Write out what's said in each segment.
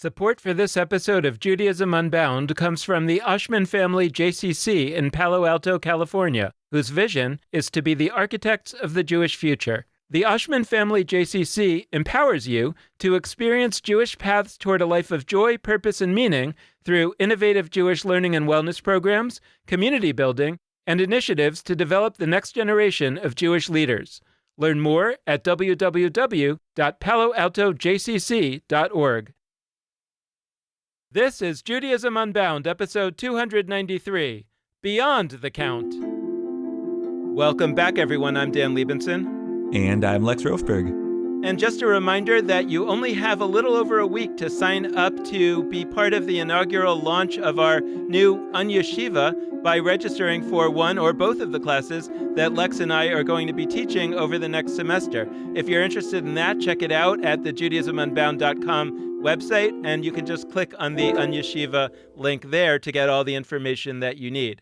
Support for this episode of Judaism Unbound comes from the Oshman family JCC in Palo Alto, California, whose vision is to be the architects of the Jewish future. The Oshman family JCC empowers you to experience Jewish paths toward a life of joy, purpose, and meaning through innovative Jewish learning and wellness programs, community building, and initiatives to develop the next generation of Jewish leaders. Learn more at www.paloaltojcc.org. This is Judaism Unbound, episode 293, Beyond the Count. Welcome back, everyone. I'm Dan Liebenson. And I'm Lex Rofberg. And just a reminder that you only have a little over a week to sign up to be part of the inaugural launch of our new Yeshiva by registering for one or both of the classes that Lex and I are going to be teaching over the next semester. If you're interested in that, check it out at the JudaismUnbound.com website, and you can just click on the Yeshiva link there to get all the information that you need.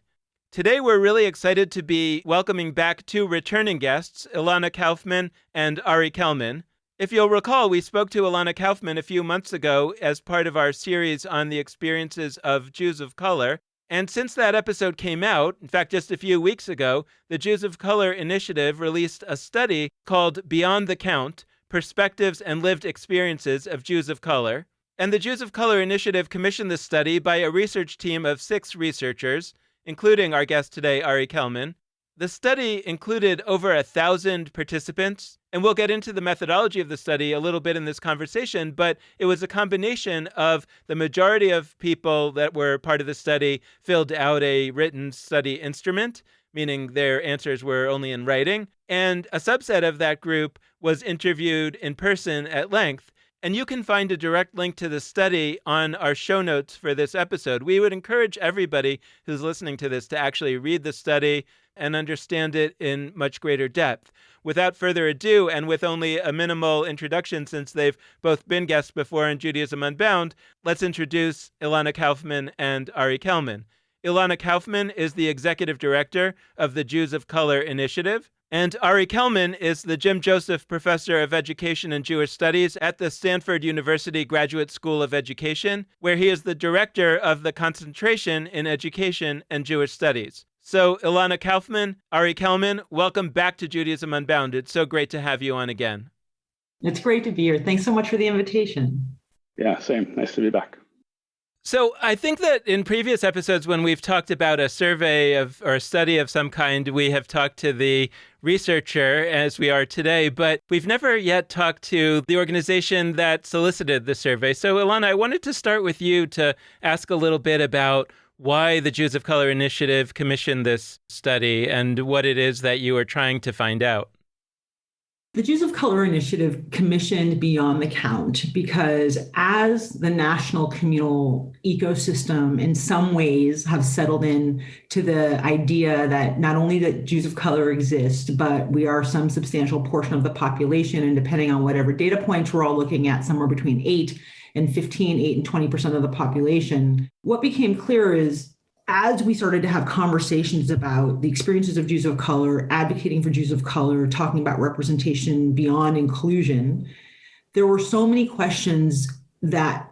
Today, we're really excited to be welcoming back two returning guests, Ilana Kaufman and Ari Kelman. If you'll recall, we spoke to Ilana Kaufman a few months ago as part of our series on the experiences of Jews of color. And since that episode came out, in fact, just a few weeks ago, the Jews of Color Initiative released a study called Beyond the Count: Perspectives and Lived Experiences of Jews of Color. And the Jews of Color Initiative commissioned this study by a research team of 6 researchers, including our guest today, Ari Kelman. The study included over 1,000 participants, and we'll get into the methodology of the study a little bit in this conversation, but it was a combination of the majority of people that were part of the study filled out a written study instrument, meaning their answers were only in writing, and a subset of that group was interviewed in person at length. And you can find a direct link to the study on our show notes for this episode. We would encourage everybody who's listening to this to actually read the study and understand it in much greater depth. Without further ado, and with only a minimal introduction since they've both been guests before in Judaism Unbound, let's introduce Ilana Kaufman and Ari Kelman. Ilana Kaufman is the executive director of the Jews of Color Initiative, and Ari Kelman is the Jim Joseph Professor of Education and Jewish Studies at the Stanford University Graduate School of Education, where he is the director of the Concentration in Education and Jewish Studies. So, Ilana Kaufman, Ari Kelman, welcome back to Judaism Unbound. It's so great to have you on again. It's great to be here. Thanks so much for the invitation. Yeah, same. Nice to be back. So I think that in previous episodes, when we've talked about a survey of or a study of some kind, we have talked to the researcher, as we are today, but we've never yet talked to the organization that solicited the survey. So Ilana, I wanted to start with you to ask a little bit about why the Jews of Color Initiative commissioned this study and what it is that you are trying to find out. The Jews of Color Initiative commissioned Beyond the Count because as the national communal ecosystem in some ways have settled in to the idea that not only that Jews of color exist, but we are some substantial portion of the population, and depending on whatever data points we're all looking at, somewhere between 8 and 20% of the population, what became clear is as we started to have conversations about the experiences of Jews of color, advocating for Jews of color, talking about representation beyond inclusion, there were so many questions that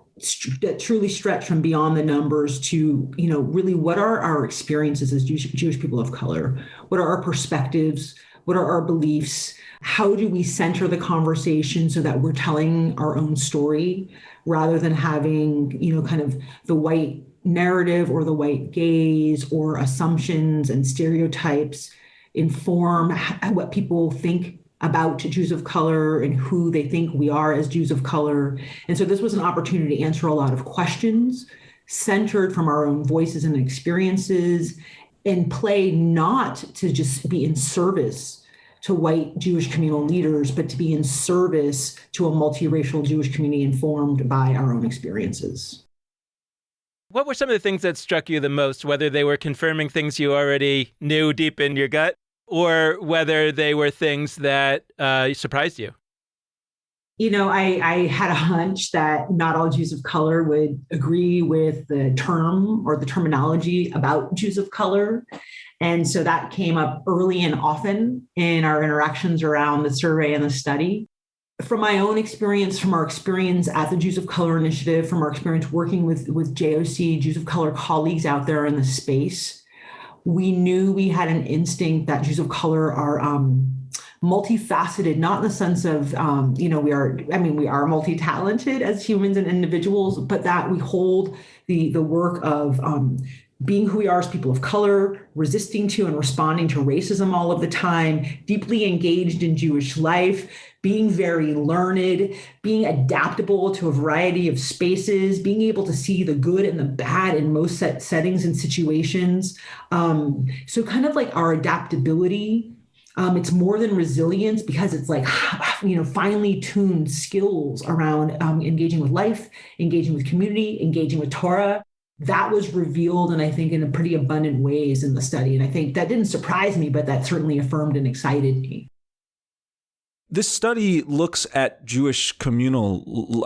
truly stretch from beyond the numbers to, really what are our experiences as Jewish people of color? What are our perspectives? What are our beliefs? How do we center the conversation so that we're telling our own story rather than having, kind of the white narrative or the white gaze or assumptions and stereotypes inform what people think about Jews of color and who they think we are as Jews of color. And so this was an opportunity to answer a lot of questions centered from our own voices and experiences, and play not to just be in service to white Jewish communal leaders, but to be in service to a multiracial Jewish community informed by our own experiences. What were some of the things that struck you the most, whether they were confirming things you already knew deep in your gut, or whether they were things that surprised you? I had a hunch that not all Jews of color would agree with the term or the terminology about Jews of color. And so that came up early and often in our interactions around the survey and the study. From my own experience, from our experience at the Jews of Color Initiative, from our experience working with JOC, Jews of Color colleagues out there in the space, we knew we had an instinct that Jews of Color are multifaceted, not in the sense of, we are multi-talented as humans and individuals, but that we hold the work of being who we are as people of color, resisting to and responding to racism all of the time, deeply engaged in Jewish life, being very learned, being adaptable to a variety of spaces, being able to see the good and the bad in most settings and situations. So kind of like our adaptability, it's more than resilience, because it's like, finely tuned skills around engaging with life, engaging with community, engaging with Torah. That was revealed, and I think in a pretty abundant ways in the study. And I think that didn't surprise me, but that certainly affirmed and excited me. This study looks at Jewish communal,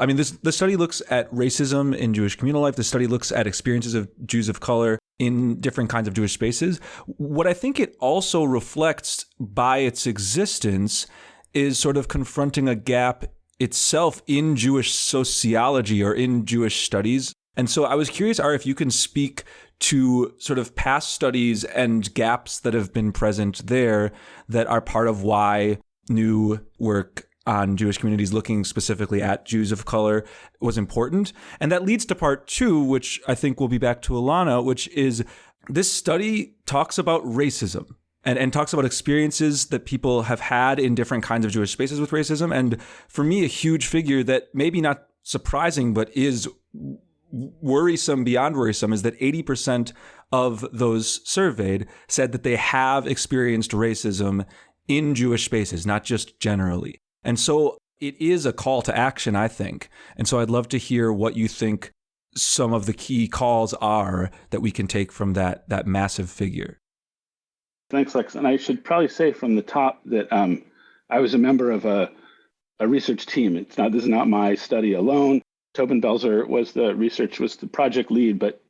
this study looks at racism in Jewish communal life. The study looks at experiences of Jews of color in different kinds of Jewish spaces. What I think it also reflects by its existence is sort of confronting a gap itself in Jewish sociology or in Jewish studies. And so I was curious, Ari, if you can speak to sort of past studies and gaps that have been present there that are part of why new work on Jewish communities looking specifically at Jews of color was important. And that leads to part two, which I think will be back to Ilana, which is this study talks about racism and talks about experiences that people have had in different kinds of Jewish spaces with racism. And for me, a huge figure that maybe not surprising, but is worrisome beyond worrisome, is that 80% of those surveyed said that they have experienced racism in Jewish spaces, not just generally. And so it is a call to action, I think. And so I'd love to hear what you think some of the key calls are that we can take from that massive figure. Thanks, Lex. And I should probably say from the top that I was a member of a research team. This is not my study alone. Tobin Belzer was the project lead, but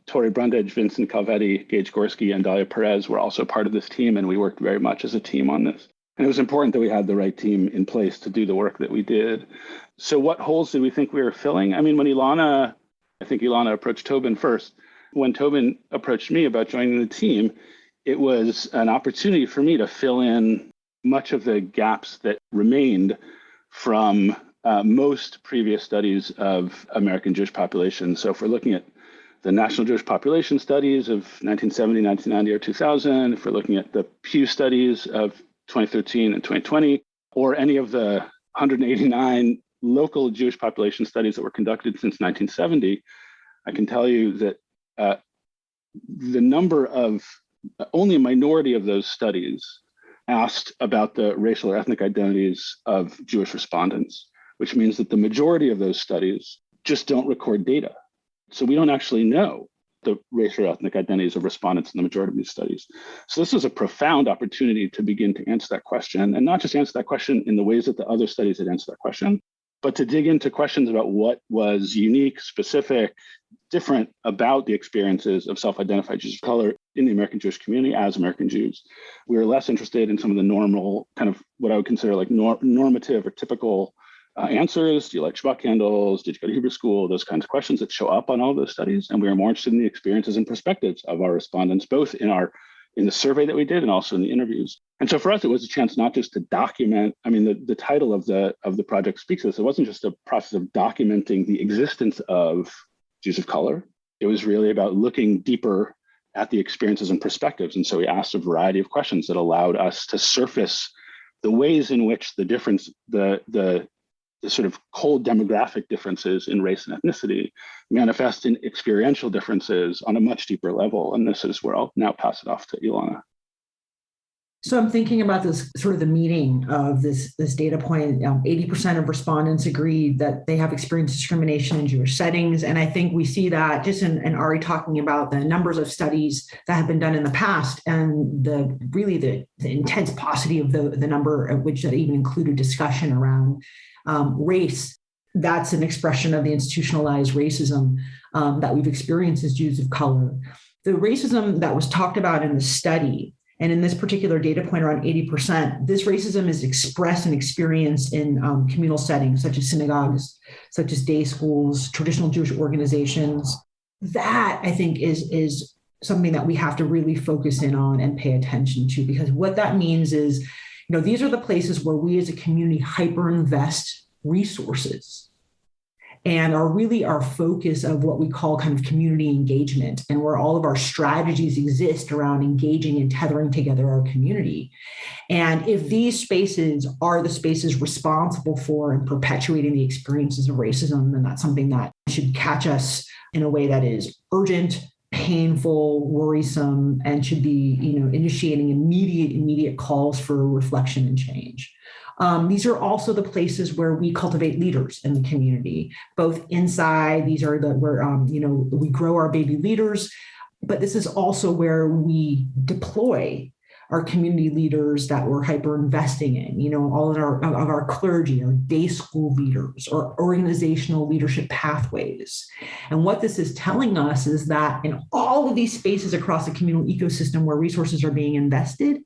Tori Brundage, Vincent Calvetti, Gage Gorski, and Dalia Perez were also part of this team, and we worked very much as a team on this. And it was important that we had the right team in place to do the work that we did. So what holes did we think we were filling? I mean, I think Ilana approached Tobin first. When Tobin approached me about joining the team, it was an opportunity for me to fill in much of the gaps that remained from most previous studies of American Jewish population. So if we're looking at the National Jewish Population Studies of 1970, 1990, or 2000, if we're looking at the Pew studies of 2013 and 2020, or any of the 189 local Jewish population studies that were conducted since 1970, I can tell you that the number of, only a minority of those studies asked about the racial or ethnic identities of Jewish respondents, which means that the majority of those studies just don't record data. So we don't actually know the racial or ethnic identities of respondents in the majority of these studies. So this was a profound opportunity to begin to answer that question, and not just answer that question in the ways that the other studies had answered that question, but to dig into questions about what was unique, specific, different about the experiences of self-identified Jews of color in the American Jewish community as American Jews. We were less interested in some of the normal, kind of what I would consider like normative or typical answers. Do you like Shabbat candles? Did you go to Hebrew school? Those kinds of questions that show up on all those studies. And we were more interested in the experiences and perspectives of our respondents, both in the survey that we did and also in the interviews. And so for us, it was a chance not just to document. I mean, the title of the project speaks to this. It wasn't just a process of documenting the existence of Jews of color. It was really about looking deeper at the experiences and perspectives. And so we asked a variety of questions that allowed us to surface the ways in which the difference, the sort of cold demographic differences in race and ethnicity manifest in experiential differences on a much deeper level. And this is where I'll now pass it off to Ilana. So I'm thinking about this sort of the meaning of this data point. 80% of respondents agreed that they have experienced discrimination in Jewish settings. And I think we see that just in Ari talking about the numbers of studies that have been done in the past and the intense paucity of the number of which that even included discussion around race. That's an expression of the institutionalized racism that we've experienced as Jews of color. The racism that was talked about in the study And in this particular data point, around 80%, this racism is expressed and experienced in communal settings, such as synagogues, such as day schools, traditional Jewish organizations. That, I think, is something that we have to really focus in on and pay attention to, because what that means is, these are the places where we as a community hyperinvest resources and are really our focus of what we call kind of community engagement, and where all of our strategies exist around engaging and tethering together our community. And if these spaces are the spaces responsible for and perpetuating the experiences of racism, then that's something that should catch us in a way that is urgent, painful, worrisome, and should be, initiating immediate calls for reflection and change. These are also the places where we cultivate leaders in the community, both inside. These are where we grow our baby leaders, but this is also where we deploy our community leaders that we're hyper investing in, all of our clergy, our day school leaders, or organizational leadership pathways. And what this is telling us is that in all of these spaces across the communal ecosystem where resources are being invested,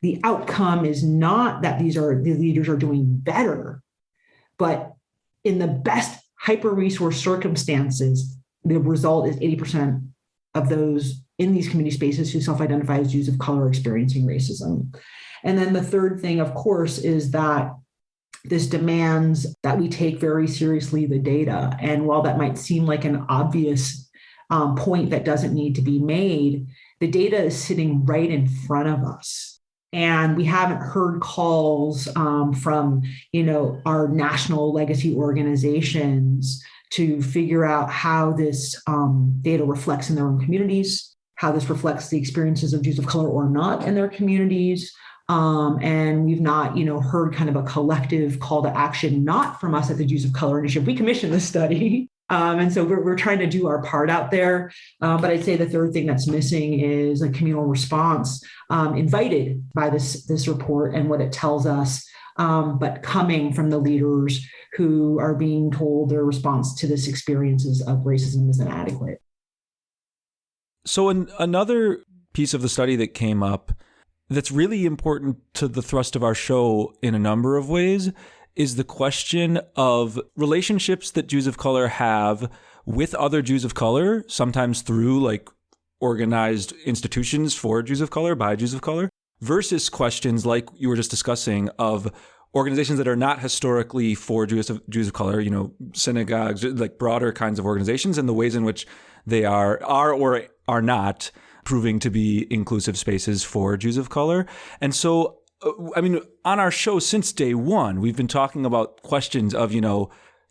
the outcome is not that the leaders are doing better, but in the best hyper-resource circumstances, the result is 80% of those in these community spaces who self-identify as Jews of color experiencing racism. And then the third thing, of course, is that this demands that we take very seriously the data. And while that might seem like an obvious point that doesn't need to be made, the data is sitting right in front of us. And we haven't heard calls from, our national legacy organizations to figure out how this data reflects in their own communities, how this reflects the experiences of Jews of color or not in their communities. And we've not, heard kind of a collective call to action, not from us at the Jews of Color Initiative. We commissioned this study. And so we're trying to do our part out there. But I'd say the third thing that's missing is a communal response invited by this report and what it tells us, but coming from the leaders who are being told their response to this experiences of racism is inadequate. So another piece of the study that came up that's really important to the thrust of our show in a number of ways is the question of relationships that Jews of color have with other Jews of color, sometimes through organized institutions for Jews of color, by Jews of color, versus questions like you were just discussing of organizations that are not historically for Jews of color, synagogues, like broader kinds of organizations, and the ways in which they are or are not proving to be inclusive spaces for Jews of color. And so, on our show since day one, we've been talking about questions of,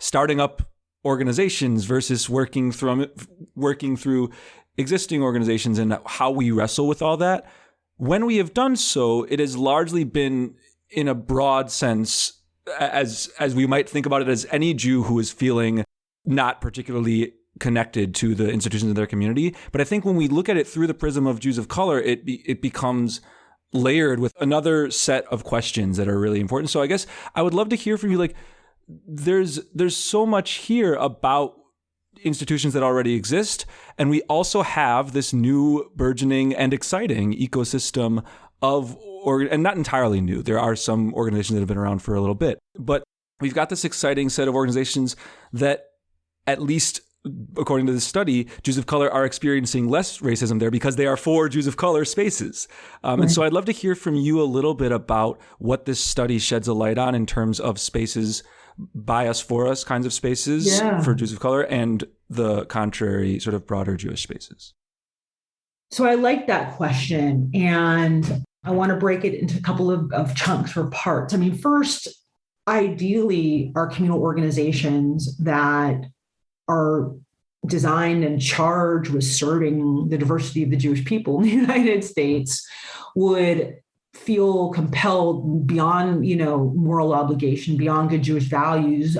starting up organizations versus working through existing organizations and how we wrestle with all that. When we have done so, it has largely been in a broad sense, as we might think about it, as any Jew who is feeling not particularly connected to the institutions of their community. But I think when we look at it through the prism of Jews of color, it becomes layered with another set of questions that are really important. So I guess I would love to hear from you. There's so much here about institutions that already exist, and we also have this new burgeoning and exciting ecosystem of, and not entirely new. There are some organizations that have been around for a little bit, but we've got this exciting set of organizations that, at least according to this study, Jews of color are experiencing less racism there because they are for Jews of color spaces. And so I'd love to hear from you a little bit about what this study sheds a light on in terms of spaces, by us, for us kinds of spaces for Jews of color, and the contrary sort of broader Jewish spaces. So I like that question. And I want to break it into a couple of chunks or parts. First, ideally, our communal organizations that are designed and charged with serving the diversity of the Jewish people in the United States would feel compelled beyond, moral obligation, beyond good Jewish values,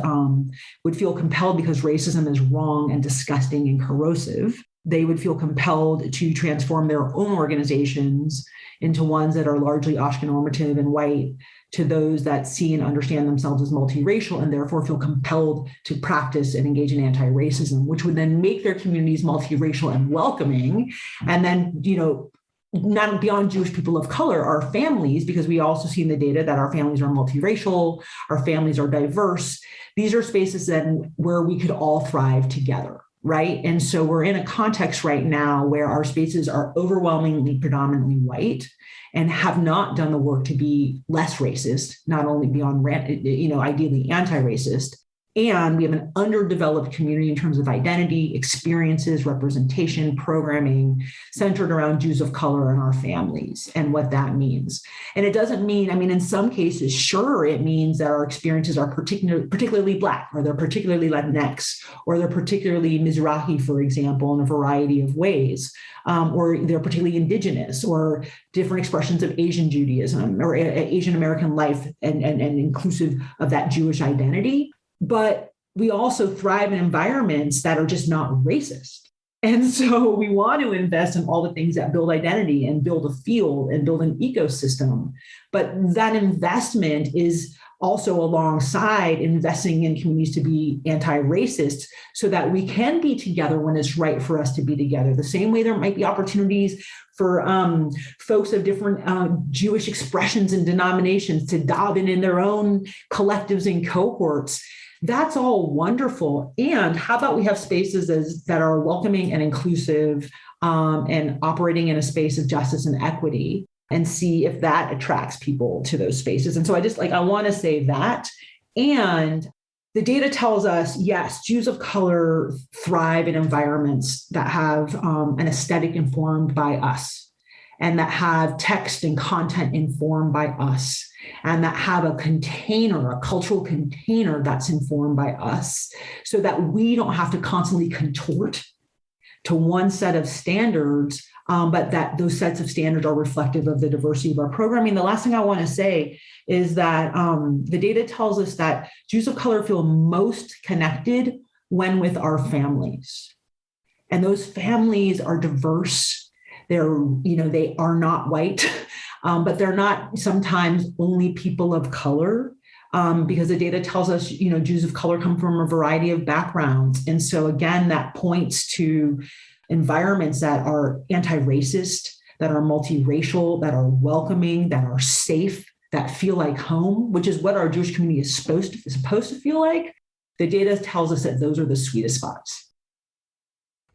would feel compelled because racism is wrong and disgusting and corrosive. They would feel compelled to transform their own organizations into ones that are largely Ashkenormative and white, to those that see and understand themselves as multiracial and therefore feel compelled to practice and engage in anti-racism, which would then make their communities multiracial and welcoming, and then, not beyond Jewish people of color, our families, because we also see in the data that our families are multiracial, our families are diverse. These are spaces then where we could all thrive together, right? And so we're in a context right now where our spaces are overwhelmingly predominantly white and have not done the work to be less racist, not only beyond, ideally anti-racist. And we have an underdeveloped community in terms of identity, experiences, representation, programming centered around Jews of color and our families and what that means. And it doesn't mean, in some cases, sure, it means that our experiences are particularly Black, or they're particularly Latinx, or they're particularly Mizrahi, for example, in a variety of ways, or they're particularly Indigenous, or different expressions of Asian Judaism or Asian American life and inclusive of that Jewish identity. But we also thrive in environments that are just not racist. And so we want to invest in all the things that build identity and build a field and build an ecosystem. But that investment is also alongside investing in communities to be anti-racist so that we can be together when it's right for us to be together. The same way there might be opportunities for folks of different Jewish expressions and denominations to dive in their own collectives and cohorts. That's all wonderful. And how about we have spaces that are welcoming and inclusive and operating in a space of justice and equity, and see if that attracts people to those spaces. And so I want to say that. And the data tells us, yes, Jews of color thrive in environments that have an aesthetic informed by us, and that have text and content informed by us, and that have a container, a cultural container that's informed by us, so that we don't have to constantly contort to one set of standards, but that those sets of standards are reflective of the diversity of our programming. The last thing I want to say is that the data tells us that Jews of color feel most connected when with our families. And those families are diverse. They are not white, but they're not sometimes only people of color, because the data tells us, Jews of color come from a variety of backgrounds. And so again, that points to environments that are anti-racist, that are multiracial, that are welcoming, that are safe, that feel like home, which is what our Jewish community is supposed to feel like. The data tells us that those are the sweetest spots.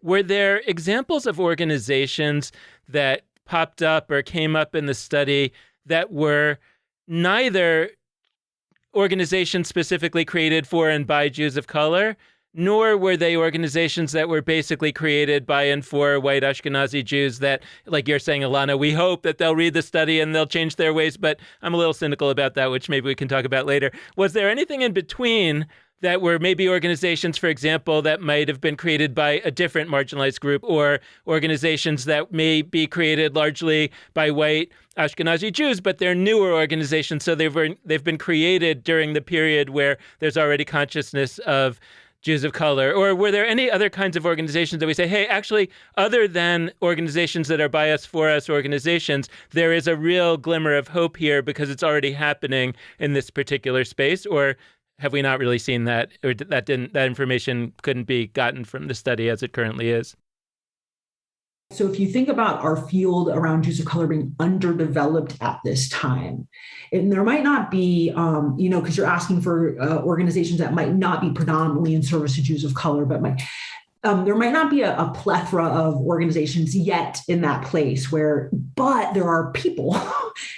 Were there examples of organizations that popped up or came up in the study that were neither organizations specifically created for and by Jews of color, nor were they organizations that were basically created by and for white Ashkenazi Jews that, like you're saying, Ilana, we hope that they'll read the study and they'll change their ways, but I'm a little cynical about that, which maybe we can talk about later. Was there anything in between that were maybe organizations, for example, that might have been created by a different marginalized group, or organizations that may be created largely by white Ashkenazi Jews, but they're newer organizations, so they've been created during the period where there's already consciousness of Jews of color? Or were there any other kinds of organizations that we say, hey, actually, other than organizations that are by us, for us organizations, there is a real glimmer of hope here because it's already happening in this particular space? Or have we not really seen that, or that information couldn't be gotten from the study as it currently is? So if you think about our field around Jews of color being underdeveloped at this time, and there might not be, because you're asking for organizations that might not be predominantly in service to Jews of color, but there might not be a plethora of organizations yet in that place but there are people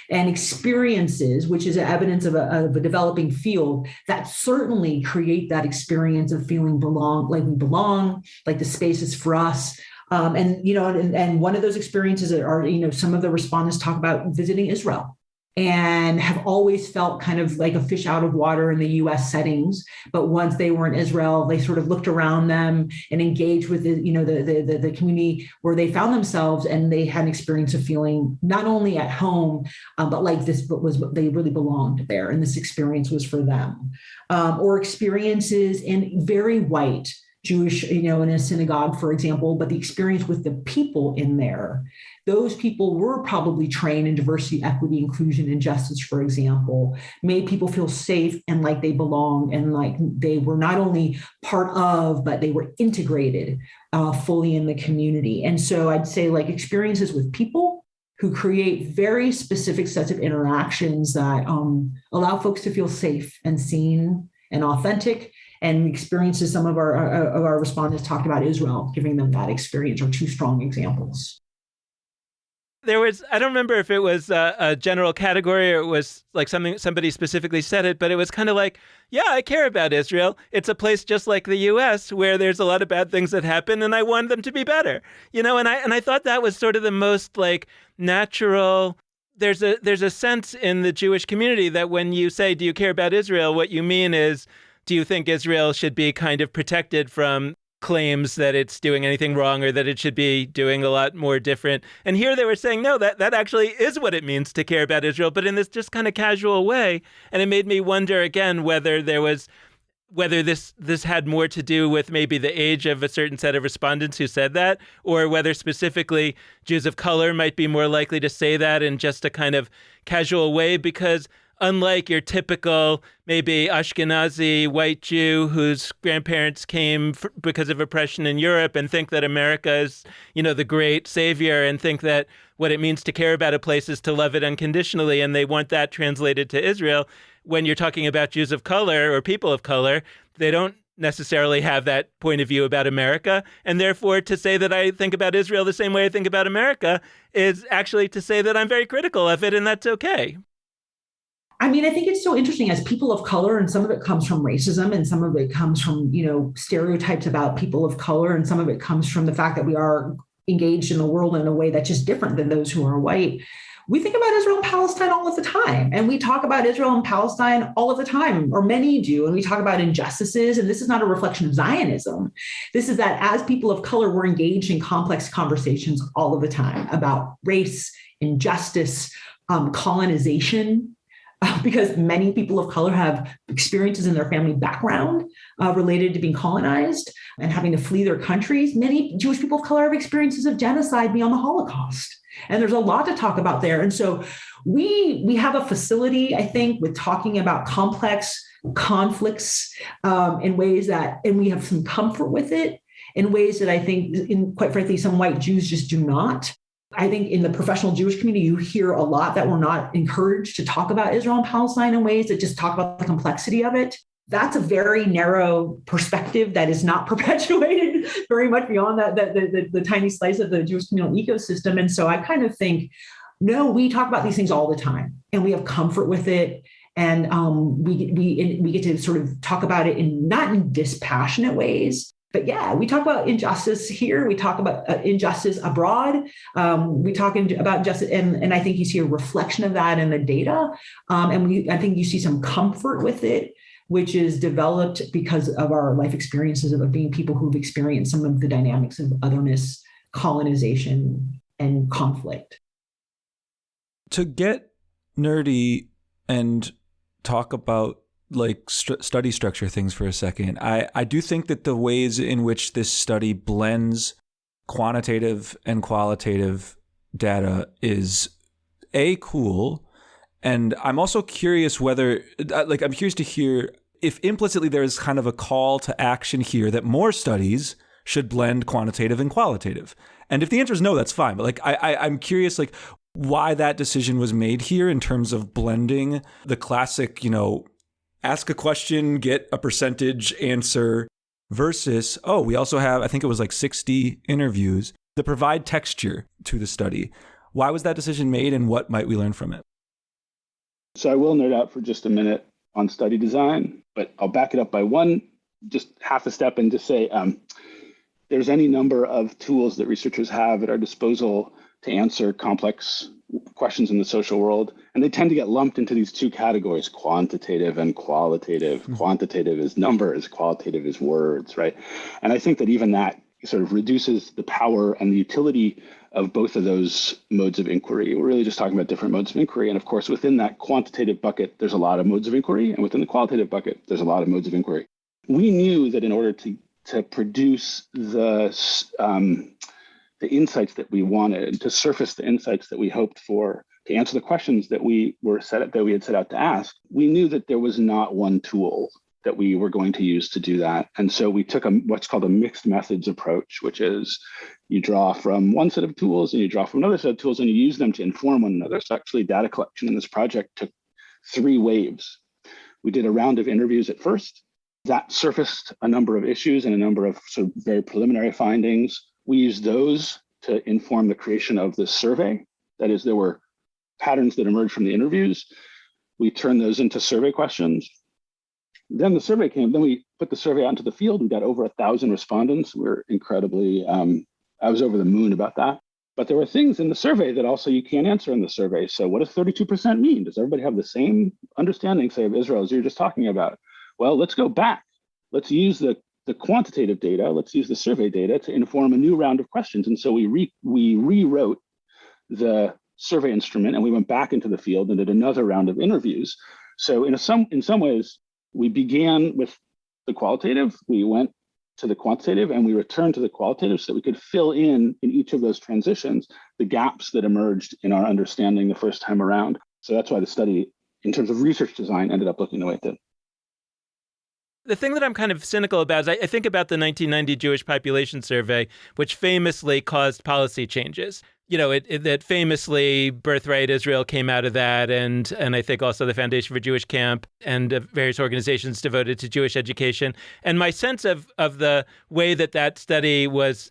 and experiences, which is evidence of a developing field, that certainly create that experience of feeling like we belong, like the space is for us. And one of those experiences are, some of the respondents talk about visiting Israel and have always felt kind of like a fish out of water in the US settings. But once they were in Israel, they sort of looked around them and engaged with the community where they found themselves, and they had an experience of feeling not only at home, but like they really belonged there. And this experience was for them. Or experiences in very white Jewish, in a synagogue, for example, but the experience with the people in there, those people were probably trained in diversity, equity, inclusion, and justice, for example, made people feel safe and like they belong, and like they were not only part of, but they were integrated fully in the community. And so I'd say like experiences with people who create very specific sets of interactions that allow folks to feel safe and seen and authentic. And experiences some of our respondents talked about Israel, giving them that experience, are two strong examples. There was, I don't remember if it was a general category or it was like somebody specifically said it, but it was kind of like, yeah, I care about Israel. It's a place just like the US where there's a lot of bad things that happen and I want them to be better. And I thought that was sort of the most like natural. There's a sense in the Jewish community that when you say, do you care about Israel? What you mean is, do you think Israel should be kind of protected from claims that it's doing anything wrong or that it should be doing a lot more different? And here they were saying, no, that actually is what it means to care about Israel, but in this just kind of casual way. And it made me wonder again whether this had more to do with maybe the age of a certain set of respondents who said that, or whether specifically Jews of color might be more likely to say that in just a kind of casual way, because unlike your typical maybe Ashkenazi white Jew whose grandparents came because of oppression in Europe and think that America is, the great savior and think that what it means to care about a place is to love it unconditionally, and they want that translated to Israel. When you're talking about Jews of color or people of color, they don't necessarily have that point of view about America. And therefore, to say that I think about Israel the same way I think about America is actually to say that I'm very critical of it, and that's okay. I mean, I think it's so interesting as people of color, and some of it comes from racism and some of it comes from, stereotypes about people of color. And some of it comes from the fact that we are engaged in the world in a way that's just different than those who are white. We think about Israel and Palestine all of the time. And we talk about Israel and Palestine all of the time, or many do. And we talk about injustices. And this is not a reflection of Zionism. This is that as people of color, we're engaged in complex conversations all of the time about race, injustice, colonization, because many people of color have experiences in their family background related to being colonized and having to flee their countries. Many Jewish people of color have experiences of genocide beyond the Holocaust. And there's a lot to talk about there. And so we have a facility, I think, with talking about complex conflicts in ways that, and we have some comfort with it in ways that I think, quite frankly, some white Jews just do not. I think in the professional Jewish community, you hear a lot that we're not encouraged to talk about Israel and Palestine in ways that just talk about the complexity of it. That's a very narrow perspective that is not perpetuated very much beyond that, the tiny slice of the Jewish communal ecosystem. And so I kind of think, no, we talk about these things all the time and we have comfort with it. And we get to sort of talk about it not in dispassionate ways. But yeah, we talk about injustice here. We talk about injustice abroad. We talk about justice, and I think you see a reflection of that in the data. I think you see some comfort with it, which is developed because of our life experiences of being people who've experienced some of the dynamics of otherness, colonization, and conflict. To get nerdy and talk about study structure things for a second, I do think that the ways in which this study blends quantitative and qualitative data is cool. And I'm also curious whether, I'm curious to hear if implicitly there's kind of a call to action here that more studies should blend quantitative and qualitative. And if the answer is no, that's fine. But I'm curious, why that decision was made here in terms of blending the classic, ask a question, get a percentage answer versus, we also have, I think it was 60 interviews that provide texture to the study. Why was that decision made and what might we learn from it? So I will nerd out for just a minute on study design, but I'll back it up by just half a step and just say there's any number of tools that researchers have at our disposal to answer complex questions in the social world. And they tend to get lumped into these two categories, quantitative and qualitative. Mm-hmm. Quantitative is numbers, qualitative is words, right? And I think that even that sort of reduces the power and the utility of both of those modes of inquiry. We're really just talking about different modes of inquiry. And of course, within that quantitative bucket, there's a lot of modes of inquiry. And within the qualitative bucket, there's a lot of modes of inquiry. We knew that in order to produce the insights that we wanted, to surface the insights that we hoped for, to answer the questions that we had set out to ask, we knew that there was not one tool that we were going to use to do that. And so we took what's called a mixed methods approach, which is you draw from one set of tools and you draw from another set of tools and you use them to inform one another. So actually data collection in this project took 3 waves. We did a round of interviews at first. That surfaced a number of issues and a number of sort of very preliminary findings. We used those to inform the creation of this survey. That is, there were patterns that emerged from the interviews. We turned those into survey questions. Then the survey came, then we put the survey out into the field. We got over 1,000 respondents. We're incredibly, I was over the moon about that. But there were things in the survey that also you can't answer in the survey. So what does 32% mean? Does everybody have the same understanding, say, of Israel as you were just talking about? Well, let's go back. Let's use the quantitative data. Let's use the survey data to inform a new round of questions. And so we rewrote the survey instrument and we went back into the field and did another round of interviews. So in some ways, we began with the qualitative, we went to the quantitative, and we returned to the qualitative so that we could fill in each of those transitions, the gaps that emerged in our understanding the first time around. So that's why the study, in terms of research design, ended up looking the way it did. The thing that I'm kind of cynical about is I think about the 1990 Jewish population survey, which famously caused policy changes. You know, that famously Birthright Israel came out of that, and I think also the Foundation for Jewish Camp and various organizations devoted to Jewish education. And my sense of the way that study was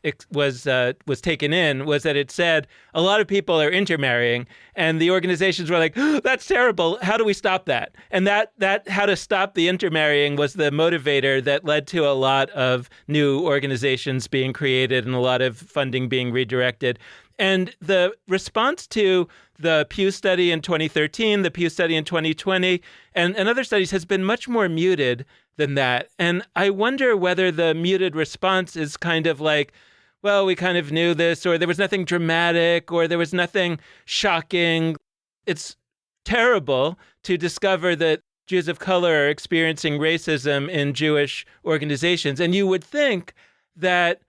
taken in was that it said a lot of people are intermarrying, and the organizations were like, oh, that's terrible. How do we stop that? And that how to stop the intermarrying was the motivator that led to a lot of new organizations being created and a lot of funding being redirected. And the response to the Pew study in 2013, the Pew study in 2020, and other studies has been much more muted than that. And I wonder whether the muted response is kind of like, well, we kind of knew this, or there was nothing dramatic, or there was nothing shocking. It's terrible to discover that Jews of color are experiencing racism in Jewish organizations. And you would think that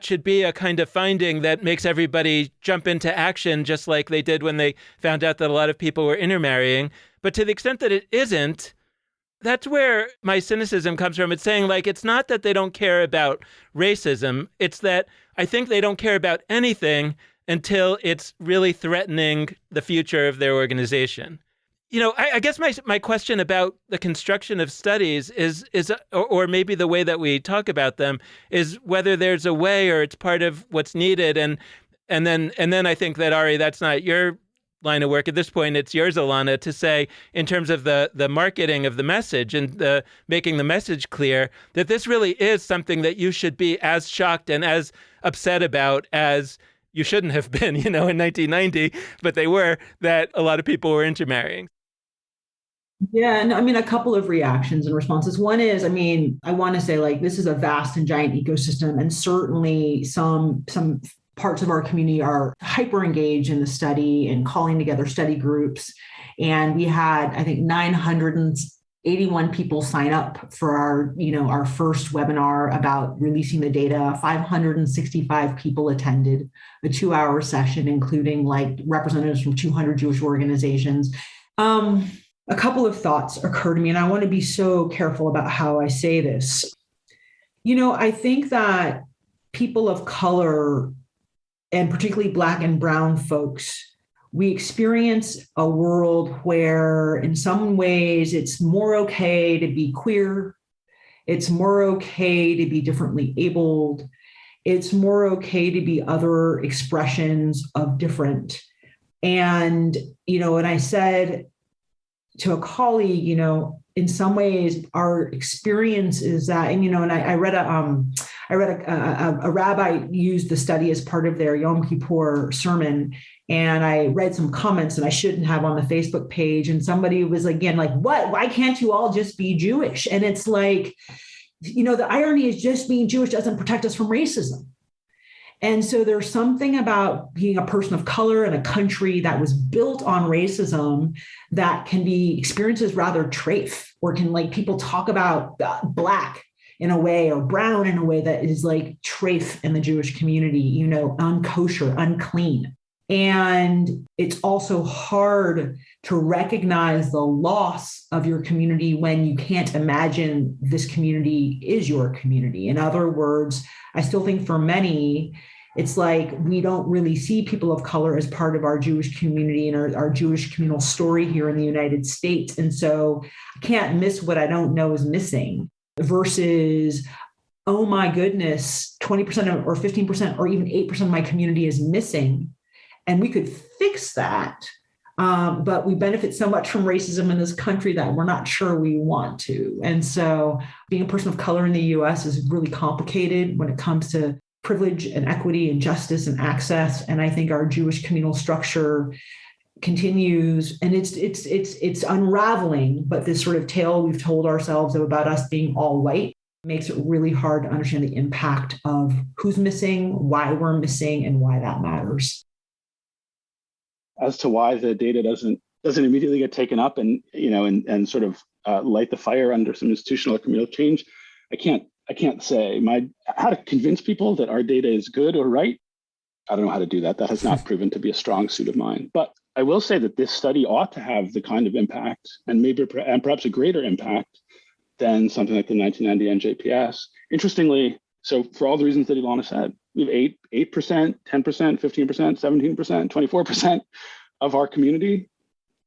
should be a kind of finding that makes everybody jump into action, just like they did when they found out that a lot of people were intermarrying. But to the extent that it isn't, that's where my cynicism comes from. It's saying, like, it's not that they don't care about racism. It's that I think they don't care about anything until it's really threatening the future of their organization. You know, I guess my question about the construction of studies is or maybe the way that we talk about them is whether there's a way or it's part of what's needed. And then I think that, Ari, that's not your line of work at this point. It's yours, Ilana, to say in terms of the marketing of the message and the making the message clear that this really is something that you should be as shocked and as upset about as you shouldn't have been, in 1990, but they were, that a lot of people were intermarrying. Yeah, and I mean, a couple of reactions and responses. One is, I want to say, like, this is a vast and giant ecosystem, and certainly some parts of our community are hyper engaged in the study and calling together study groups. And we had, I think, 981 people sign up for our first webinar about releasing the data. 565 people attended a 2-hour session, including like representatives from 200 Jewish organizations. A couple of thoughts occur to me, and I want to be so careful about how I say this. I think that people of color, and particularly Black and Brown folks, we experience a world where in some ways it's more okay to be queer. It's more okay to be differently abled. It's more okay to be other expressions of different. And, and I said to a colleague, in some ways our experience is that, and I read a rabbi used the study as part of their Yom Kippur sermon, and I read some comments and I shouldn't have on the Facebook page, and somebody was again like, what? Why can't you all just be Jewish? And it's like, the irony is just being Jewish doesn't protect us from racism. And so there's something about being a person of color in a country that was built on racism that can be experienced as rather trafe, or can, like, people talk about Black in a way or brown in a way that is like trafe in the Jewish community, unkosher, unclean. And it's also hard to recognize the loss of your community when you can't imagine this community is your community. In other words, I still think for many, it's like we don't really see people of color as part of our Jewish community and our Jewish communal story here in the United States. And so I can't miss what I don't know is missing versus, oh my goodness, 20% or 15% or even 8% of my community is missing. And we could fix that. But we benefit so much from racism in this country that we're not sure we want to. And so being a person of color in the US is really complicated when it comes to privilege and equity and justice and access. And I think our Jewish communal structure continues, and it's unraveling, but this sort of tale we've told ourselves about us being all white makes it really hard to understand the impact of who's missing, why we're missing, and why that matters. As to why the data doesn't immediately get taken up and sort of light the fire under some institutional or communal change, I can't say. How to convince people that our data is good or right, I don't know how to do that. That has not proven to be a strong suit of mine. But I will say that this study ought to have the kind of impact and perhaps a greater impact than something like the 1990 NJPS. Interestingly, so for all the reasons that Ilana said, we have 8%, 10%, 15%, 17%, 24% of our community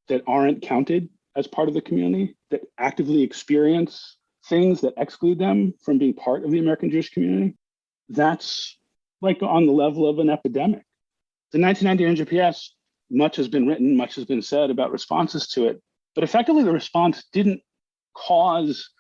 that aren't counted as part of the community, that actively experience things that exclude them from being part of the American Jewish community. That's like on the level of an epidemic. The 1990 NJPS, much has been written, much has been said about responses to it, but effectively the response didn't cause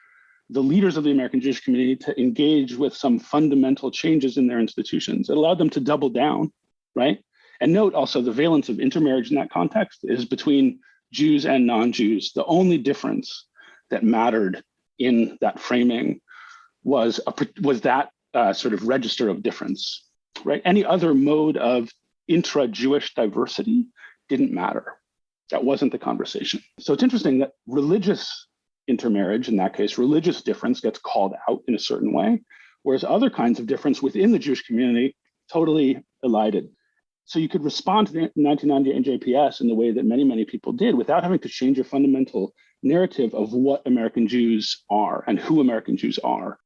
the leaders of the American Jewish community to engage with some fundamental changes in their institutions. It allowed them to double down, right? And note also the valence of intermarriage in that context is between Jews and non-Jews. The only difference that mattered in that framing was that sort of register of difference, right? Any other mode of intra-Jewish diversity didn't matter. That wasn't the conversation. So it's interesting that religious intermarriage, in that case, religious difference gets called out in a certain way, whereas other kinds of difference within the Jewish community totally elided. So you could respond to the 1990 NJPS in the way that many, many people did without having to change your fundamental narrative of what American Jews are and who American Jews are.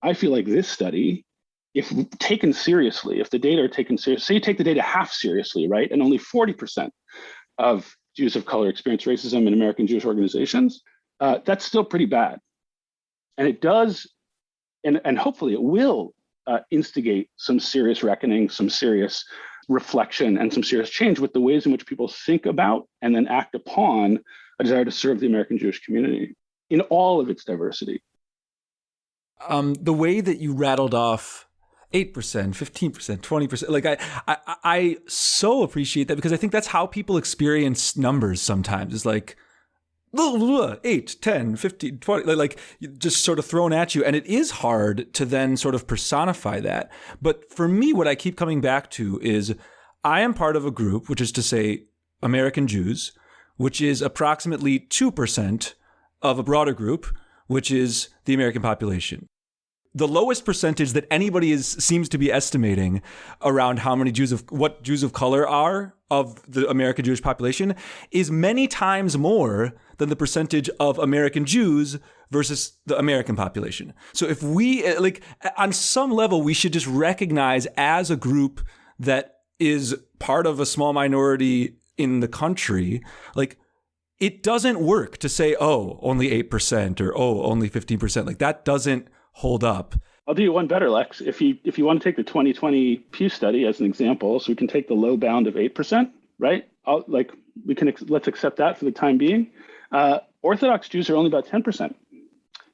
I feel like this study, if taken seriously, if the data are taken seriously, say you take the data half seriously, right, and only 40% of Jews of color experience racism in American Jewish organizations, that's still pretty bad. And it does, and hopefully it will instigate some serious reckoning, some serious reflection, and some serious change with the ways in which people think about and then act upon a desire to serve the American Jewish community in all of its diversity. The way that you rattled off 8%, 15%, 20%, like I so appreciate that, because I think that's how people experience numbers sometimes. It's like 8, 10, 15, 20, like just sort of thrown at you. And it is hard to then sort of personify that. But for me, what I keep coming back to is I am part of a group, which is to say American Jews, which is approximately 2% of a broader group, which is the American population. The lowest percentage that anybody seems to be estimating around how many Jews of color are of the American Jewish population is many times more than the percentage of American Jews versus the American population. So if we, on some level, we should just recognize as a group that is part of a small minority in the country, it doesn't work to say, oh, only 8% or oh, only 15%. That doesn't hold up. I'll do you one better, Lex. If you want to take the 2020 Pew study as an example, so we can take the low bound of 8%, right? Let's accept that for the time being. Orthodox Jews are only about 10%.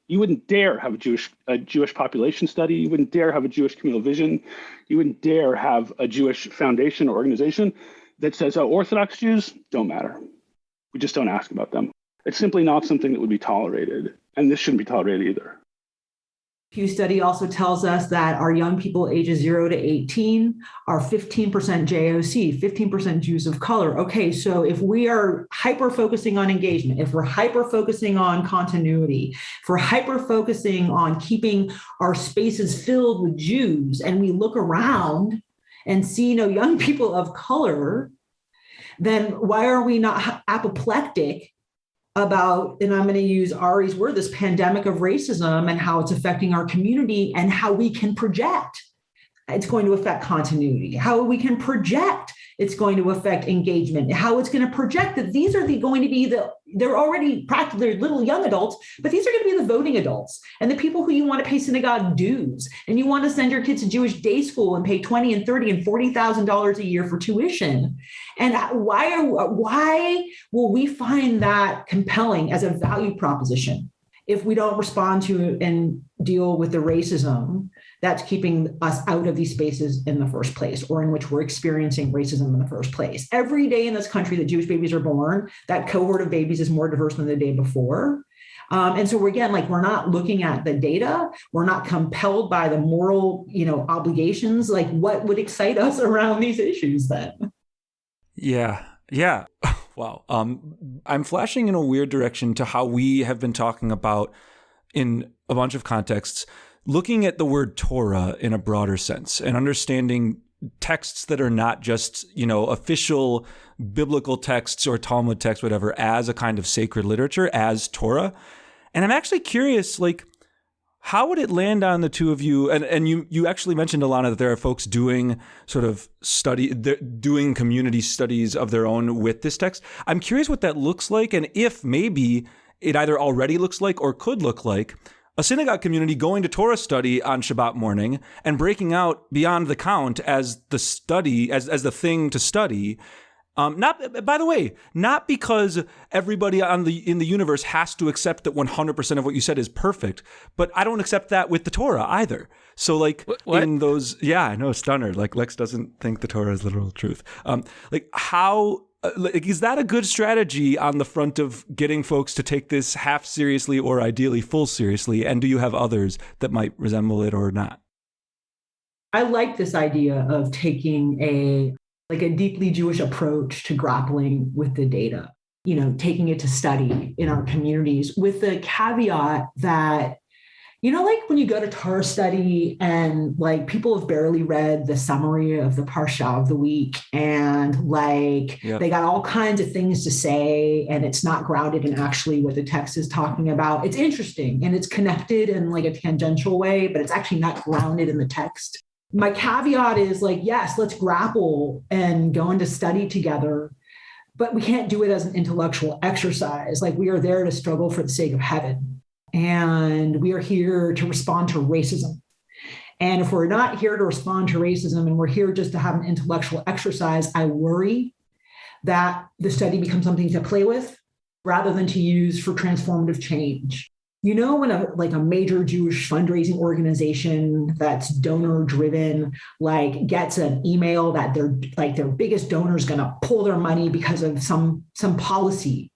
You wouldn't dare have a Jewish population study. You wouldn't dare have a Jewish communal vision. You wouldn't dare have a Jewish foundation or organization that says, oh, Orthodox Jews don't matter. We just don't ask about them. It's simply not something that would be tolerated. And this shouldn't be tolerated either. Pew study also tells us that our young people ages 0 to 18 are 15% JOC, 15% Jews of color. Okay, so if we are hyper-focusing on engagement, if we're hyper-focusing on continuity, if we're hyper-focusing on keeping our spaces filled with Jews, and we look around and see no young people of color, then why are we not apoplectic about, and I'm going to use Ari's word, this pandemic of racism and how it's affecting our community and how we can project it's going to affect continuity, how we can project it's going to affect engagement, how it's going to project that these are going to be they're already practically little young adults, but these are going to be the voting adults and the people who you want to pay synagogue dues. And you want to send your kids to Jewish day school and pay $20 and $30 and $40,000 a year for tuition. And why will we find that compelling as a value proposition if we don't respond to and deal with the racism that's keeping us out of these spaces in the first place, or in which we're experiencing racism in the first place? Every day in this country that Jewish babies are born, that cohort of babies is more diverse than the day before. And so we're not looking at the data. We're not compelled by the moral, obligations. Like, what would excite us around these issues then? Yeah. Wow. I'm flashing in a weird direction to how we have been talking about in a bunch of contexts, looking at the word Torah in a broader sense and understanding texts that are not just, official biblical texts or Talmud texts, whatever, as a kind of sacred literature, as Torah. And I'm actually curious, how would it land on the two of you? And you actually mentioned, Ilana, that there are folks doing sort of doing community studies of their own with this text. I'm curious what that looks like, and if maybe it either already looks like or could look like a synagogue community going to Torah study on Shabbat morning and breaking out Beyond the Count as the study, as the thing to study. Not because everybody in the universe has to accept that 100% of what you said is perfect, but I don't accept that with the Torah either. So what? In those, yeah, I know, stunner. Lex doesn't think the Torah is literal truth. How is that a good strategy on the front of getting folks to take this half seriously or ideally full seriously? And do you have others that might resemble it or not? I like this idea of taking a deeply Jewish approach to grappling with the data, taking it to study in our communities, with the caveat that, when you go to Torah study and people have barely read the summary of the Parsha of the week and They got all kinds of things to say and it's not grounded in actually what the text is talking about. It's interesting and it's connected in a tangential way, but it's actually not grounded in the text. My caveat is yes, let's grapple and go into study together, but we can't do it as an intellectual exercise. We are there to struggle for the sake of heaven. And we are here to respond to racism. And if we're not here to respond to racism and we're here just to have an intellectual exercise, I worry that the study becomes something to play with rather than to use for transformative change. When a major Jewish fundraising organization that's donor driven, gets an email that their biggest donor is going to pull their money because of some policy.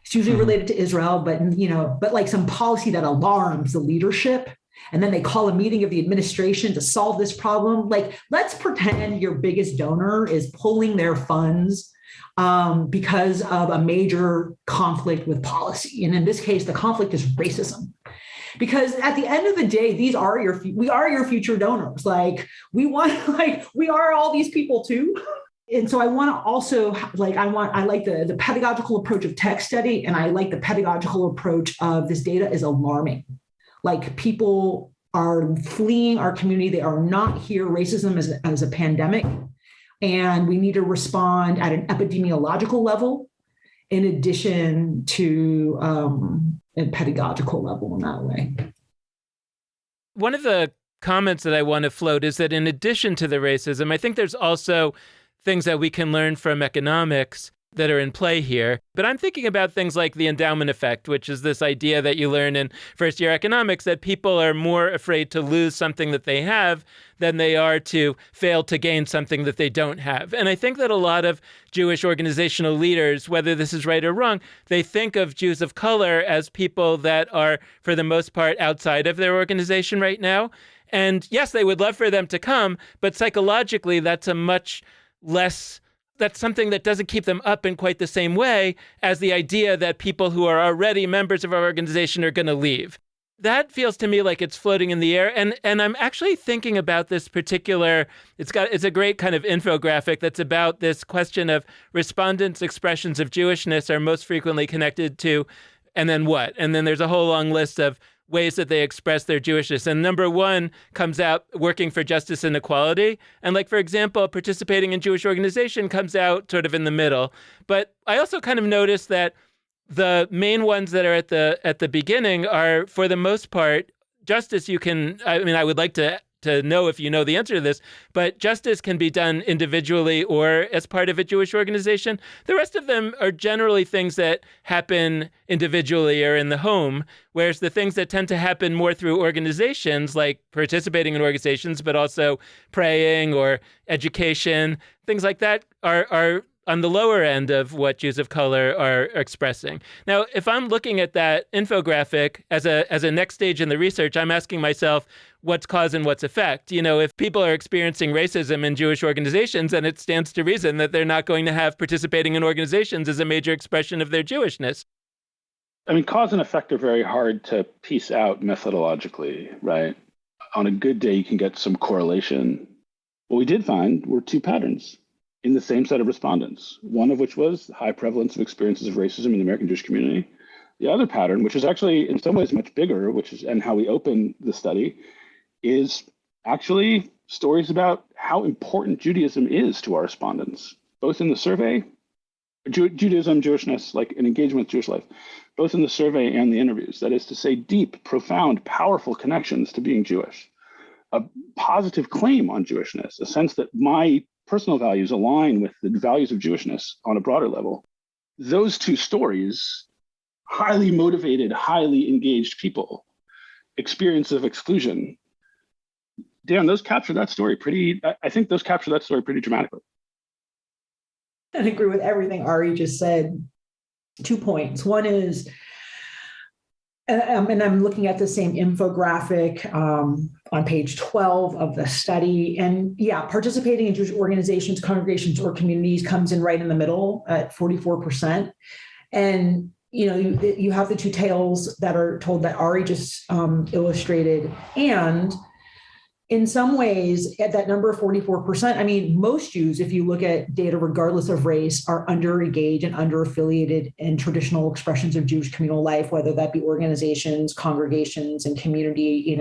It's usually related to Israel, but some policy that alarms the leadership. And then they call a meeting of the administration to solve this problem. Let's pretend your biggest donor is pulling their funds because of a major conflict with policy. And in this case, the conflict is racism. Because at the end of the day, we are your future donors. We are all these people too. And so I want to also I like the pedagogical approach of text study, and I like the pedagogical approach of this data is alarming. People are fleeing our community. They are not here. Racism as a pandemic. And we need to respond at an epidemiological level in addition to a pedagogical level in that way. One of the comments that I want to float is that in addition to the racism, I think there's also things that we can learn from economics that are in play here. But I'm thinking about things like the endowment effect, which is this idea that you learn in first-year economics that people are more afraid to lose something that they have than they are to fail to gain something that they don't have. And I think that a lot of Jewish organizational leaders, whether this is right or wrong, they think of Jews of color as people that are, for the most part, outside of their organization right now. And yes, they would love for them to come, but psychologically, that's something that doesn't keep them up in quite the same way as the idea that people who are already members of our organization are going to leave. that feels to me like it's floating in the air. And I'm actually thinking about this particular, it's a great kind of infographic that's about this question of respondents' expressions of Jewishness are most frequently connected to, and then what? And then there's a whole long list of ways that they express their Jewishness. And number one comes out working for justice and equality. And like, for example, participating in Jewish organization comes out sort of in the middle. But I also kind of noticed that the main ones that are at the beginning are, for the most part, justice. I would like to know if you know the answer to this, but justice can be done individually or as part of a Jewish organization. The rest of them are generally things that happen individually or in the home, whereas the things that tend to happen more through organizations, like participating in organizations, but also praying or education, things like that are on the lower end of what Jews of color are expressing. Now, if I'm looking at that infographic as a next stage in the research, I'm asking myself, what's cause and what's effect? If people are experiencing racism in Jewish organizations, then it stands to reason that they're not going to have participating in organizations as a major expression of their Jewishness. I mean, cause and effect are very hard to piece out methodologically, right? On a good day, you can get some correlation. What we did find were two patterns in the same set of respondents, one of which was high prevalence of experiences of racism in the American Jewish community. The other pattern, which is actually in some ways much bigger, and how we open the study, is actually stories about how important Judaism is to our respondents, both in the survey, Judaism, Jewishness, like an engagement with Jewish life, both in the survey and the interviews. That is to say, deep, profound, powerful connections to being Jewish, a positive claim on Jewishness, a sense that my personal values align with the values of Jewishness on a broader level. Those two stories, highly motivated, highly engaged people, experience of exclusion, Dan, those capture that story pretty dramatically. I agree with everything Ari just said. 2 points. One is, and I'm looking at the same infographic on page 12 of the study. And yeah, participating in Jewish organizations, congregations, or communities comes in right in the middle at 44%. And you have the two tales that are told that Ari just illustrated. And in some ways, at that number of 44%, I mean, most Jews, if you look at data regardless of race, are under-engaged and under-affiliated in traditional expressions of Jewish communal life, whether that be organizations, congregations, and community,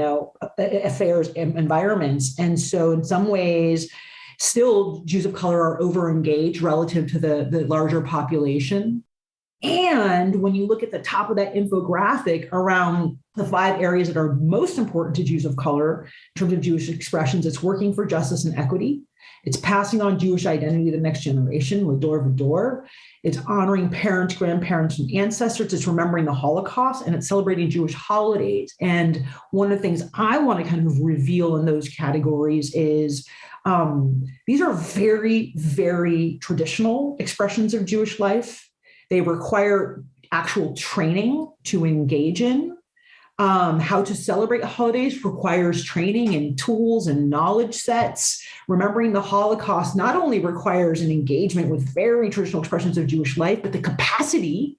affairs and environments. And so in some ways, still Jews of color are over-engaged relative to the larger population. And when you look at the top of that infographic around the 5 areas that are most important to Jews of color in terms of Jewish expressions, it's working for justice and equity. It's passing on Jewish identity to the next generation, Lador Vador. It's honoring parents, grandparents, and ancestors. It's remembering the Holocaust, and it's celebrating Jewish holidays. And one of the things I want to kind of reveal in those categories is these are very, very traditional expressions of Jewish life. They require actual training to engage in. How to celebrate holidays requires training and tools and knowledge sets. Remembering the Holocaust not only requires an engagement with very traditional expressions of Jewish life, but the capacity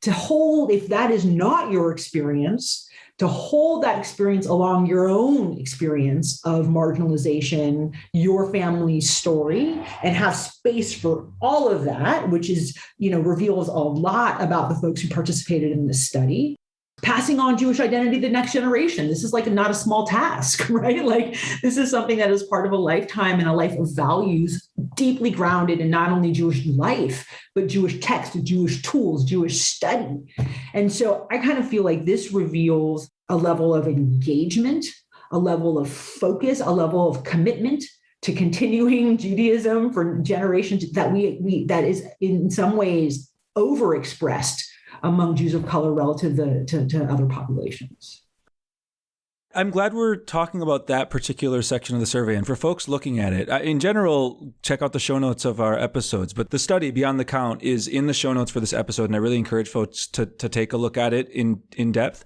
to hold, if that is not your experience, to hold that experience along your own experience of marginalization, your family's story, and have space for all of that, which is, reveals a lot about the folks who participated in this study. Passing on Jewish identity to the next generation. This is not a small task, right? This is something that is part of a lifetime and a life of values deeply grounded in not only Jewish life, but Jewish text, Jewish tools, Jewish study. And so I kind of feel like this reveals a level of engagement, a level of focus, a level of commitment to continuing Judaism for generations that that is in some ways overexpressed among Jews of color relative to other populations. I'm glad we're talking about that particular section of the survey. And for folks looking at it, in general, check out the show notes of our episodes. But the study, Beyond the Count, is in the show notes for this episode. And I really encourage folks to take a look at it in depth.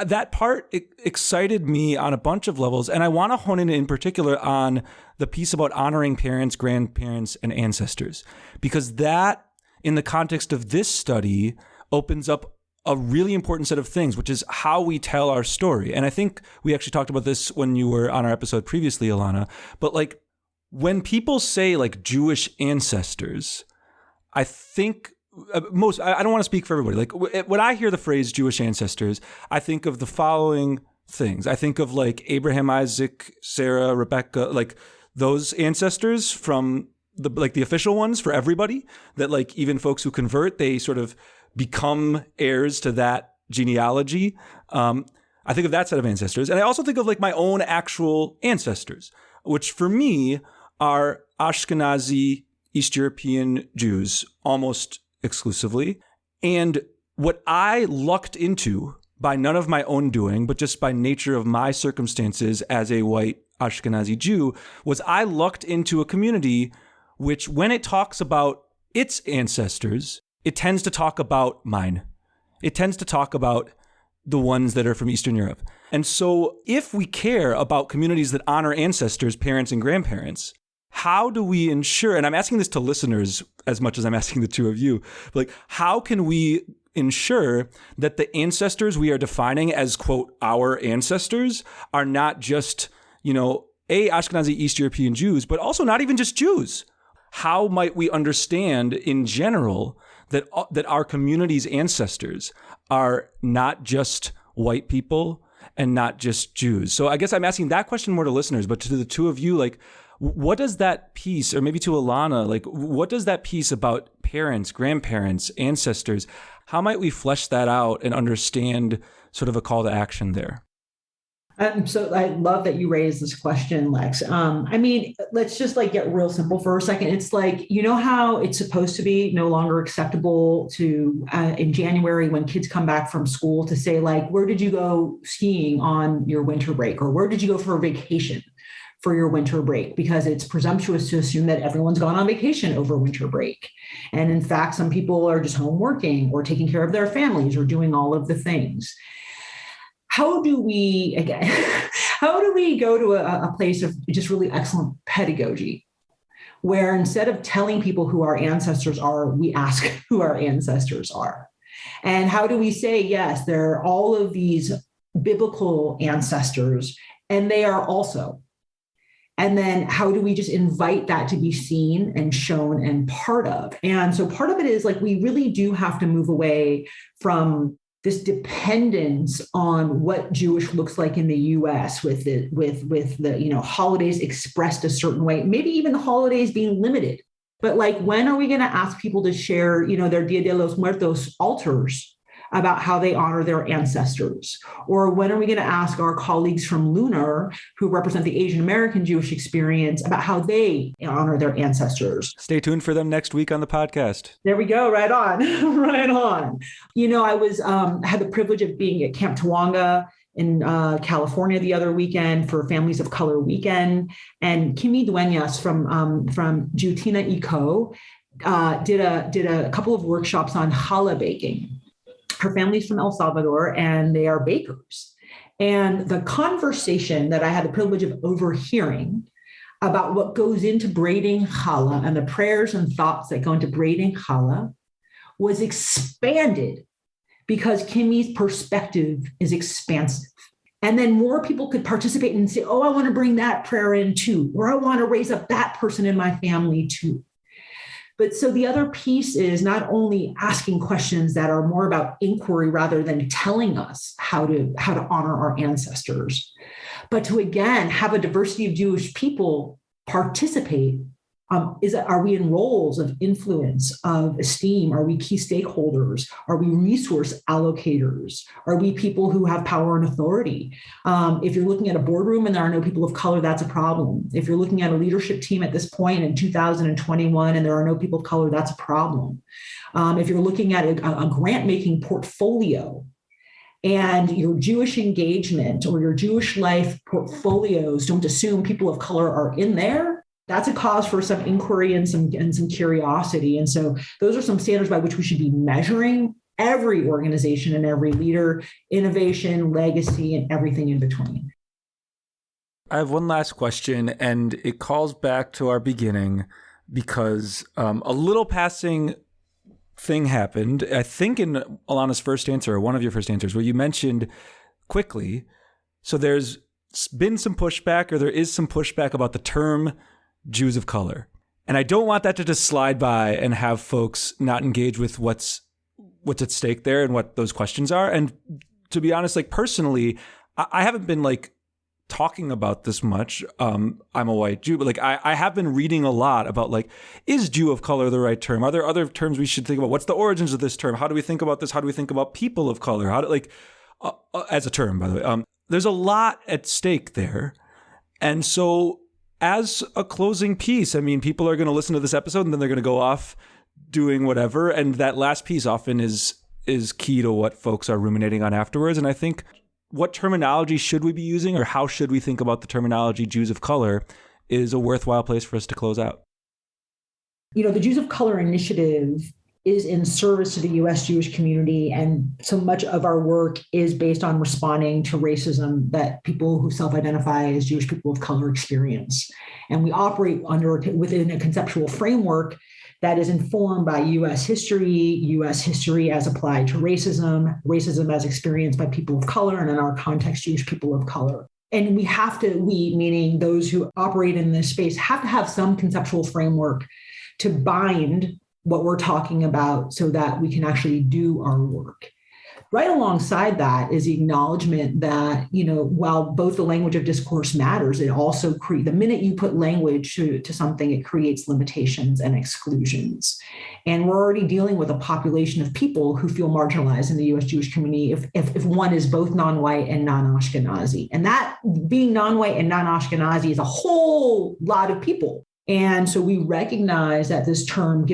That part excited me on a bunch of levels. And I want to hone in particular on the piece about honoring parents, grandparents, and ancestors. Because that, in the context of this study, opens up a really important set of things, which is how we tell our story. And I think we actually talked about this when you were on our episode previously, Ilana. But like when people say like Jewish ancestors, I think I don't want to speak for everybody. Like when I hear the phrase Jewish ancestors, I think of the following things. I think of like Abraham, Isaac, Sarah, Rebecca, like those ancestors from the official ones for everybody, that like even folks who convert, they sort of become heirs to that genealogy. I think of that set of ancestors. And I also think of like my own actual ancestors, which for me are Ashkenazi East European Jews almost exclusively. And what I lucked into by none of my own doing, but just by nature of my circumstances as a white Ashkenazi Jew, was I lucked into a community which, when it talks about its ancestors, it tends to talk about mine. It tends to talk about the ones that are from Eastern Europe. And so if we care about communities that honor ancestors, parents, and grandparents, how do we ensure, and I'm asking this to listeners as much as I'm asking the two of you, like how can we ensure that the ancestors we are defining as, quote, our ancestors are not just, Ashkenazi East European Jews, but also not even just Jews? How might we understand in general that our community's ancestors are not just white people and not just Jews? So I guess I'm asking that question more to listeners, but to the two of you, like, what does that piece, or maybe to Ilana, like, what does that piece about parents, grandparents, ancestors, how might we flesh that out and understand sort of a call to action there? So I love that you raised this question, Lex. Let's just like get real simple for a second. It's like, how it's supposed to be no longer acceptable to in January when kids come back from school to say like, where did you go skiing on your winter break? Or where did you go for a vacation for your winter break? Because it's presumptuous to assume that everyone's gone on vacation over winter break. And in fact, some people are just home working or taking care of their families or doing all of the things. How do we go to a place of just really excellent pedagogy where instead of telling people who our ancestors are, we ask who our ancestors are? And how do we say, yes, there are all of these biblical ancestors and they are also. And then how do we just invite that to be seen and shown and part of? And so part of it is like, we really do have to move away from this dependence on what Jewish looks like in the U.S. with the holidays expressed a certain way, maybe even the holidays being limited. But like, when are we going to ask people to share, their Dia de los Muertos altars about how they honor their ancestors? Or when are we going to ask our colleagues from Lunar, who represent the Asian American Jewish experience, about how they honor their ancestors? Stay tuned for them next week on the podcast. There we go. Right on. Right on. I was had the privilege of being at Camp Tawonga in California the other weekend for Families of Color weekend. And Kimi Duenas from Jutina Eco did a couple of workshops on challah baking. Her family's from El Salvador and they are bakers. And the conversation that I had the privilege of overhearing about what goes into braiding challah and the prayers and thoughts that go into braiding challah was expanded because Kimi's perspective is expansive. And then more people could participate and say, oh, I want to bring that prayer in too, or I want to raise up that person in my family too. But so the other piece is not only asking questions that are more about inquiry rather than telling us how to honor our ancestors, but to, again, have a diversity of Jewish people participate. Are we in roles of influence, of esteem? Are we key stakeholders? Are we resource allocators? Are we people who have power and authority? If you're looking at a boardroom and there are no people of color, that's a problem. If you're looking at a leadership team at this point in 2021 and there are no people of color, that's a problem. If you're looking at a grant-making portfolio and your Jewish engagement or your Jewish life portfolios don't assume people of color are in there, that's a cause for some inquiry and some curiosity. And so those are some standards by which we should be measuring every organization and every leader, innovation, legacy, and everything in between. I have one last question, and it calls back to our beginning because a little passing thing happened, I think in Ilana's first answer, or one of your first answers, where you mentioned quickly, so there's been some pushback, or there is some pushback about the term Jews of color. And I don't want that to just slide by and have folks not engage with what's at stake there and what those questions are. And to be honest, like personally, I haven't been like talking about this much. I'm a white Jew, but like I have been reading a lot about like, is Jew of color the right term? Are there other terms we should think about? What's the origins of this term? How do we think about this? How do we think about people of color? How do like as a term, by the way? There's a lot at stake there. And so as a closing piece, I mean, people are going to listen to this episode and then they're going to go off doing whatever. And that last piece often is key to what folks are ruminating on afterwards. And I think what terminology should we be using, or how should we think about the terminology Jews of color, is a worthwhile place for us to close out. You know, the Jews of Color initiative is in service to the U.S. Jewish community, and so much of our work is based on responding to racism that people who self-identify as Jewish people of color experience. And we operate within a conceptual framework that is informed by U.S. history as applied to racism as experienced by people of color, and in our context, Jewish people of color. And we, meaning those who operate in this space, have to have some conceptual framework to bind what we're talking about so that we can actually do our work. Right alongside that is the acknowledgement that, you know, while both the language of discourse matters, it also the minute you put language to something, it creates limitations and exclusions. And we're already dealing with a population of people who feel marginalized in the U.S. Jewish community if one is both non-white and non-Ashkenazi. And that being non-white and non-Ashkenazi is a whole lot of people. And so we recognize that this term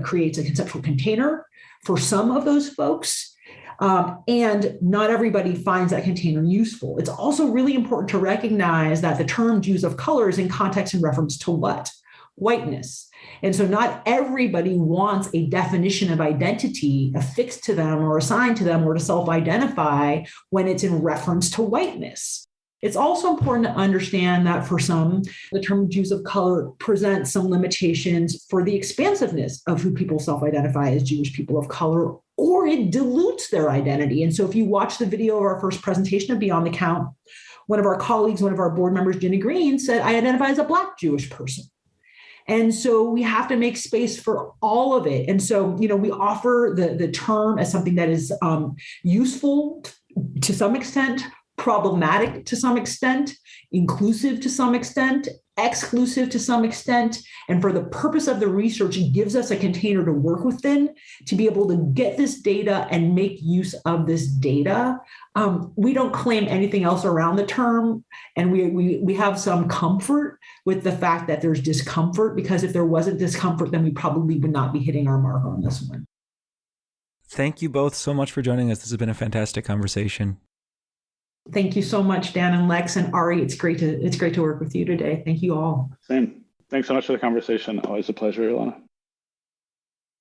creates a conceptual container for some of those folks. And not everybody finds that container useful. It's also really important to recognize that the term Jews of color is in context and reference to what? Whiteness. And so not everybody wants a definition of identity affixed to them or assigned to them or to self-identify when it's in reference to whiteness. It's also important to understand that for some, the term Jews of color presents some limitations for the expansiveness of who people self-identify as Jewish people of color, or it dilutes their identity. And so if you watch the video of our first presentation of Beyond the Count, one of our colleagues, one of our board members, Ginny Green, said, I identify as a Black Jewish person. And so we have to make space for all of it. And so, you know, we offer the term as something that is useful to some extent, problematic to some extent, inclusive to some extent, exclusive to some extent. And for the purpose of the research, it gives us a container to work within to be able to get this data and make use of this data. We don't claim anything else around the term. And we have some comfort with the fact that there's discomfort, because if there wasn't discomfort, then we probably would not be hitting our mark on this one. Thank you both so much for joining us. This has been a fantastic conversation. Thank you so much, Dan and Lex and Ari. It's great to work with you today. Thank you all. Same. Thanks so much for the conversation. Always a pleasure, Ilana.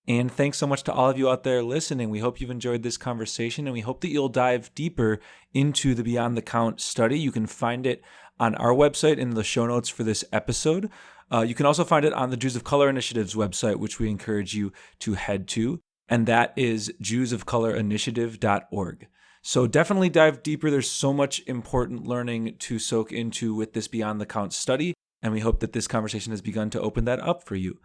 And thanks so much to all of you out there listening. We hope you've enjoyed this conversation, and we hope that you'll dive deeper into the Beyond the Count study. You can find it on our website in the show notes for this episode. You can also find it on the Jews of Color Initiative's website, which we encourage you to head to, and that is jewsofcolorinitiative.org. So definitely dive deeper. There's so much important learning to soak into with this Beyond the Count study, and we hope that this conversation has begun to open that up for you.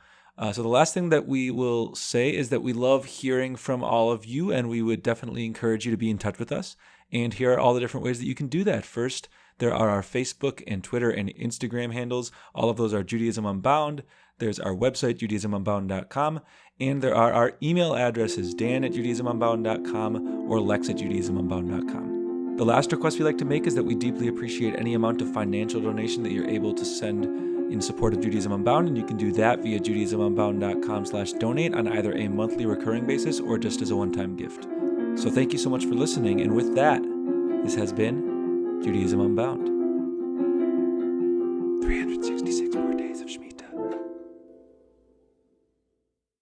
So the last thing that we will say is that we love hearing from all of you, and we would definitely encourage you to be in touch with us. And here are all the different ways that you can do that. First, there are our Facebook and Twitter and Instagram handles. All of those are Judaism Unbound. There's our website, JudaismUnbound.com. And there are our email addresses, dan@JudaismUnbound.com or lex@JudaismUnbound.com. The last request we like to make is that we deeply appreciate any amount of financial donation that you're able to send in support of Judaism Unbound, and you can do that via JudaismUnbound.com/donate on either a monthly recurring basis or just as a one-time gift. So thank you so much for listening, and with that, this has been Judaism Unbound.